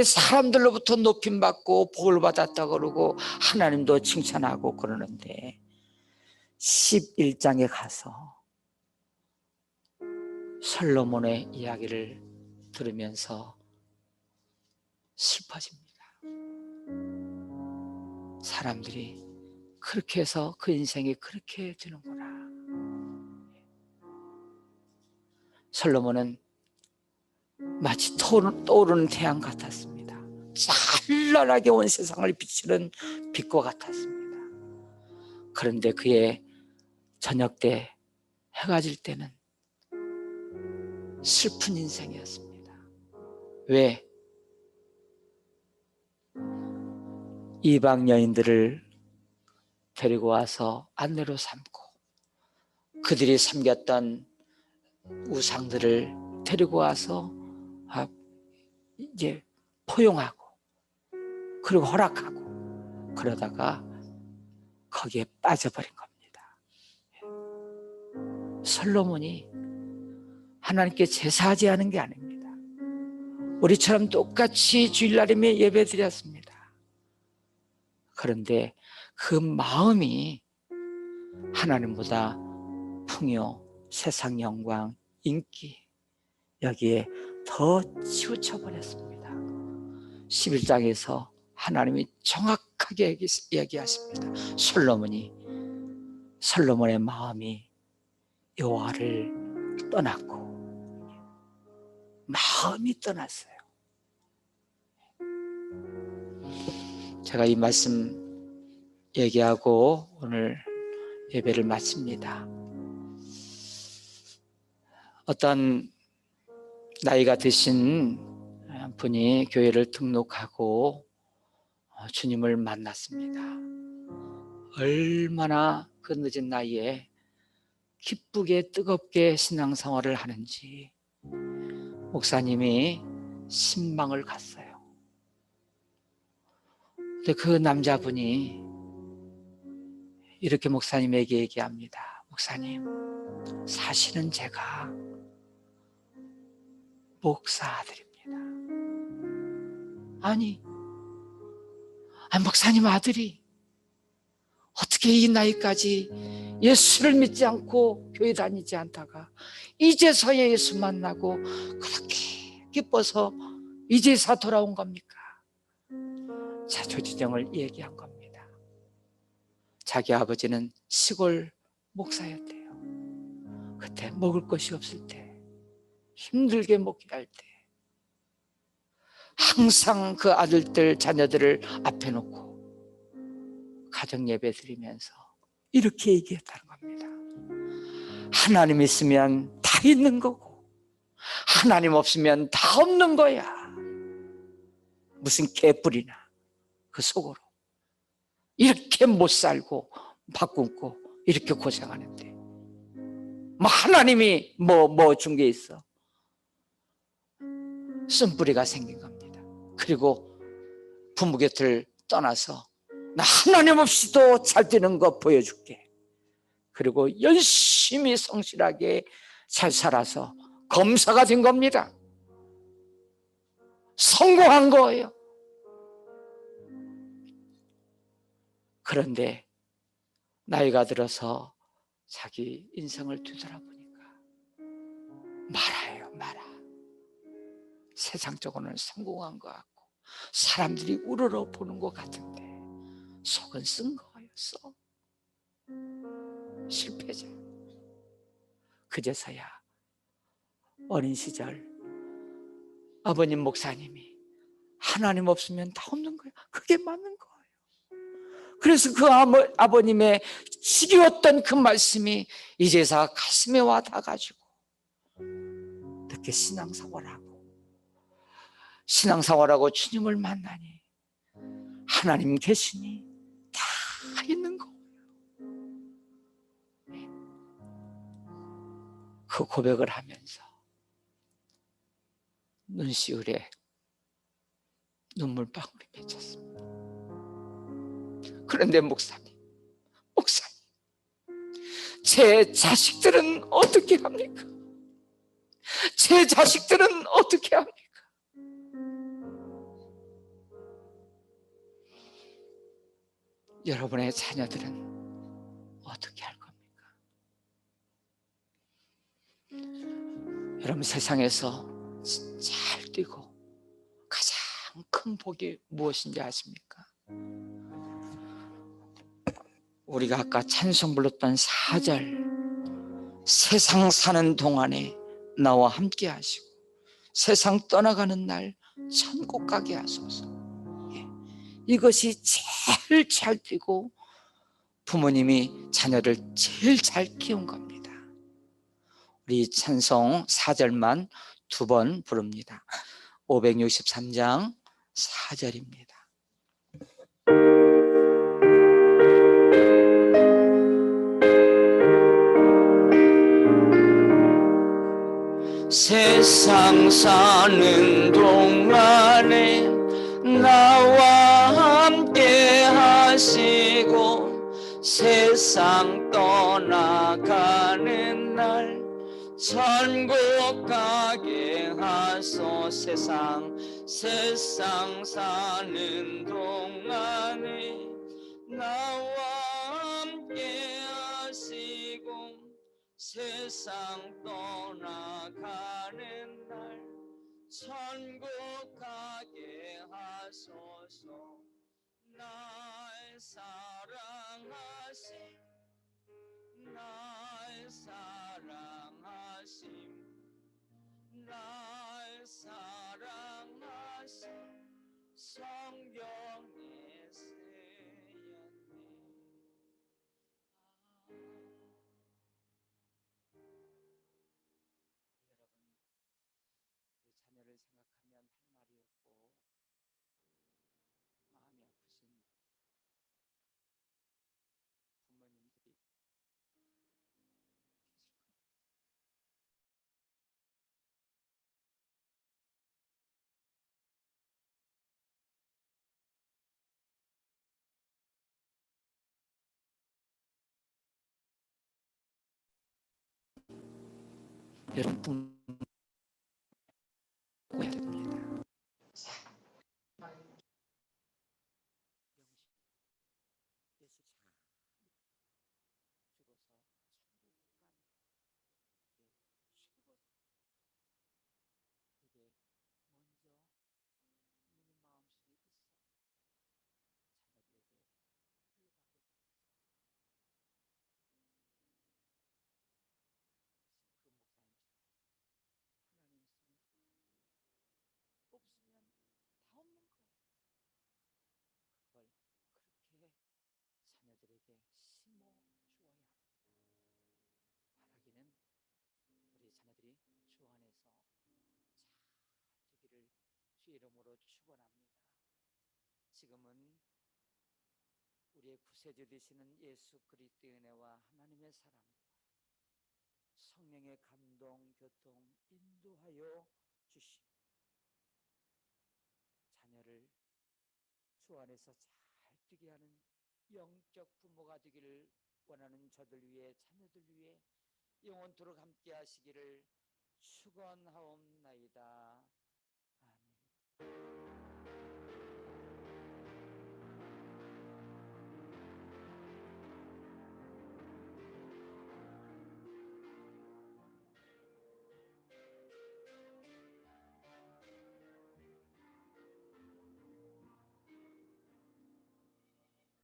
A: 사람들로부터 높임받고 복을 받았다 그러고 하나님도 칭찬하고 그러는데 11장에 가서 솔로몬의 이야기를 들으면서 슬퍼집니다. 사람들이 그렇게 해서 그 인생이 그렇게 되는구나. 솔로몬은 마치 떠오르는 태양 같았습니다. 찬란하게 온 세상을 비추는 빛과 같았습니다. 그런데 그의 저녁 때, 해가 질 때는 슬픈 인생이었습니다. 왜? 이방 여인들을 데리고 와서 아내로 삼고 그들이 섬겼던 우상들을 데리고 와서 이제 포용하고 그리고 허락하고 그러다가 거기에 빠져버린 겁니다. 솔로몬이 하나님께 제사하지 않은 게 아닙니다. 우리처럼 똑같이 주일날이면 예배 드렸습니다. 그런데 그 마음이 하나님보다 풍요, 세상 영광, 인기 여기에 더 치우쳐버렸습니다. 11장에서 하나님이 정확하게 얘기하십니다. 솔로몬의 마음이 여호와를 떠났고 마음이 떠났어요. 제가 이 말씀 얘기하고 오늘 예배를 마칩니다. 어떤 나이가 드신 분이 교회를 등록하고 주님을 만났습니다. 얼마나 그 늦은 나이에 기쁘게 뜨겁게 신앙생활을 하는지 목사님이 신방을 갔어요. 근데 그 남자분이 이렇게 목사님에게 얘기합니다. 목사님, 사실은 제가 목사 아들입니다. 아니 목사님 아들이 어떻게 이 나이까지 예수를 믿지 않고 교회 다니지 않다가 이제서야 예수 만나고 그렇게 기뻐서 이제서 돌아온 겁니까? 자초지정을 얘기한 겁니다. 자기 아버지는 시골 목사였대요. 그때 먹을 것이 없을 때, 힘들게 먹게 할 때 항상 그 아들들 자녀들을 앞에 놓고 가정 예배 드리면서 이렇게 얘기했다는 겁니다. 하나님 있으면 다 있는 거고 하나님 없으면 다 없는 거야. 무슨 개뿔이나 그 속으로 이렇게 못 살고 밥 굶고 이렇게 고생하는데 뭐 하나님이 뭐 준 게 있어. 쓴뿌리가 생긴 겁니다. 그리고 부모 곁을 떠나서 나 하나님 없이도 잘 되는 거 보여줄게. 그리고 열심히 성실하게 잘 살아서 검사가 된 겁니다. 성공한 거예요. 그런데 나이가 들어서 자기 인생을 뒤돌아보니까 말아. 세상적으로는 성공한 것 같고 사람들이 우러러 보는 것 같은데 속은 쓴 거였어. 실패자. 그제서야 어린 시절 아버님 목사님이 하나님 없으면 다 없는 거야. 그게 맞는 거예요. 그래서 그 아버님의 지겨웠던 그 말씀이 이제서 가슴에 와 닿아가지고 이렇게 신앙생활하고 주님을 만나니 하나님 계시니 다 있는 거예요. 그 고백을 하면서 눈시울에 눈물방울이 맺혔습니다. 그런데 목사님 제 자식들은 어떻게 합니까? 제 자식들은 어떻게 합니까? 여러분의 자녀들은 어떻게 할 겁니까? 여러분, 세상에서 잘 뛰고 가장 큰 복이 무엇인지 아십니까? 우리가 아까 찬송 불렀던 4절, 세상 사는 동안에 나와 함께 하시고 세상 떠나가는 날 천국 가게 하소서. 이것이 제일 잘 뛰고 부모님이 자녀를 제일 잘 키운 겁니다. 우리 찬송 4절만 2번 부릅니다. 563장 4절입니다. 세상 사는 동안에 나와 함께 하시고 세상 떠나가는 날 천국 가게 하소. 세상 사는 동안에 나와 함께 하시고 세상 떠나가는 날 천국 가게 하소서. 날 사랑하심, 날 사랑하심, 날 사랑하심 성경에 쓰였네. 자녀를 생각하면 할 말이 없고 마음이 아프신 부모님들이 계실 겁니다. 여러분, 부모해야 됩니다. 예수 잘 죽어서 천국 가는 이게 먼저 부모님 마음속에 있어 자녀들에게 흘러가게 그 목사님처럼 하나님 있으면 없으면 다 없는 거예요. 그걸 그렇게 자녀들에게 심어 주어야 합니다. 바라기는 우리 자녀들이 주 안에서 잘 되기를 주의 이름으로 축원합니다. 지금은 우리의 구세주 되시는 예수 그리스도의 은혜와 하나님의 사랑과 성령의 감동, 교통, 인도하여 주시고 자녀를 주 안에서 잘 뛰게 하는 영적 부모가 되기를 원하는 저들 위해, 자녀들 위해 영원토록 함께 하시기를 축원하옵나이다. 아멘.